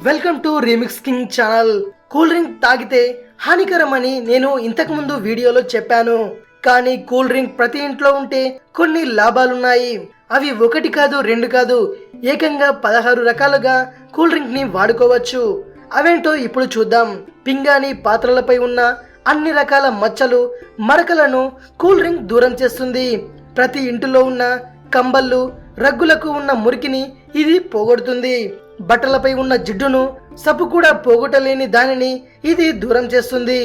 Welcome to remix king channel. Cool drink తాగితే హానికరమని నేను ఇంతకు ముందు వీడియోలో చెప్పాను. కానీ కూల్ డ్రింక్ ప్రతి ఇంట్లో ఉంటే కొన్ని లాభాలున్నాయి. అవి ఒకటి కాదు, రెండు కాదు, ఏకంగా 16 రకాలుగా కూల్ డ్రింక్ ని వాడుకోవచ్చు. అవేంటో ఇప్పుడు చూద్దాం. పింగాణి పాత్రలపై ఉన్న అన్ని రకాల మచ్చలు, మరకలను కూల్ డ్రింక్ దూరం చేస్తుంది. ప్రతి ఇంటిలో ఉన్న కంబళ్ళు, రగ్గులకు ఉన్న మురికిని ఇది పోగొడుతుంది. బట్టలపై ఉన్న జిడ్డును, సబ్బు కూడా పోగొట్టలేని దానిని ఇది దూరం చేస్తుంది.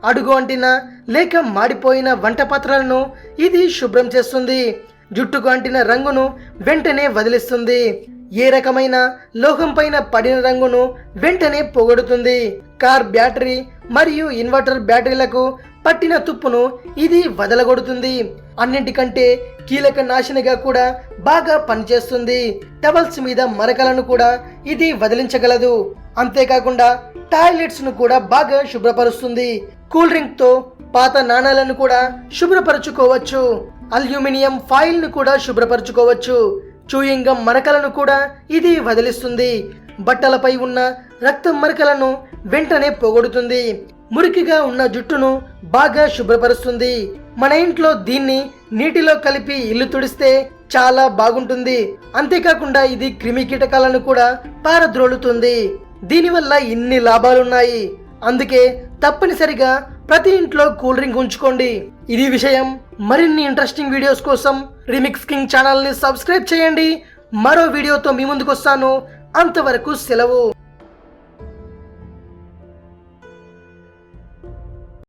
అడుగు అంటిన లేక మాడిపోయిన వంట పాత్రలను ఇది శుభ్రం చేస్తుంది. జుట్టుకు అంటిన రంగును వెంటనే వదిలిస్తుంది. ఏ రకమైన లోహం పైన పడిన రంగును వెంటనే పోగొడుతుంది. కార్ బ్యాటరీ మరియు ఇన్వర్టర్ బ్యాటరీలకు పట్టిన తుప్పును ఇది వదలగొడుతుంది. అన్నింటికంటే కీలక నాశనిగా కూడా బాగా పనిచేస్తుంది. టవల్స్ మీద మరకలను కూడా ఇది వదిలించగలదు. అంతేకాకుండా టాయిలెట్స్ ను కూడా బాగా శుభ్రపరుస్తుంది. కూల్ డ్రింక్ తో పాత నాణాలను కూడా శుభ్రపరచుకోవచ్చు. అల్యూమినియం ఫాయిల్ ను కూడా శుభ్రపరచుకోవచ్చు. చూయింగ్ గమ్ మరకలను కూడా ఇది వదిలిస్తుంది. బట్టలపై ఉన్న రక్తం మరకలను వెంటనే పోగొడుతుంది. మురికిగా ఉన్న జుట్టును బాగా శుభ్రపరుస్తుంది. మన ఇంట్లో దీన్ని నీటిలో కలిపి ఇల్లు తుడిస్తే చాలా బాగుంటుంది. అంతేకాకుండా ఇది క్రిమి కీటకాలను కూడా పారద్రోలుతుంది. దీనివల్ల ఇన్ని లాభాలున్నాయి. అందుకే తప్పనిసరిగా ప్రతి ఇంట్లో కూల్ డ్రింక్ ఉంచుకోండి. ఇది విషయం. మరిన్ని ఇంట్రెస్టింగ్ వీడియోస్ కోసం రీమిక్స్ కింగ్ ఛానల్ ని సబ్స్క్రైబ్ చేయండి. మరో వీడియోతో మీ ముందుకు వస్తాను. అంతవరకు సెలవు.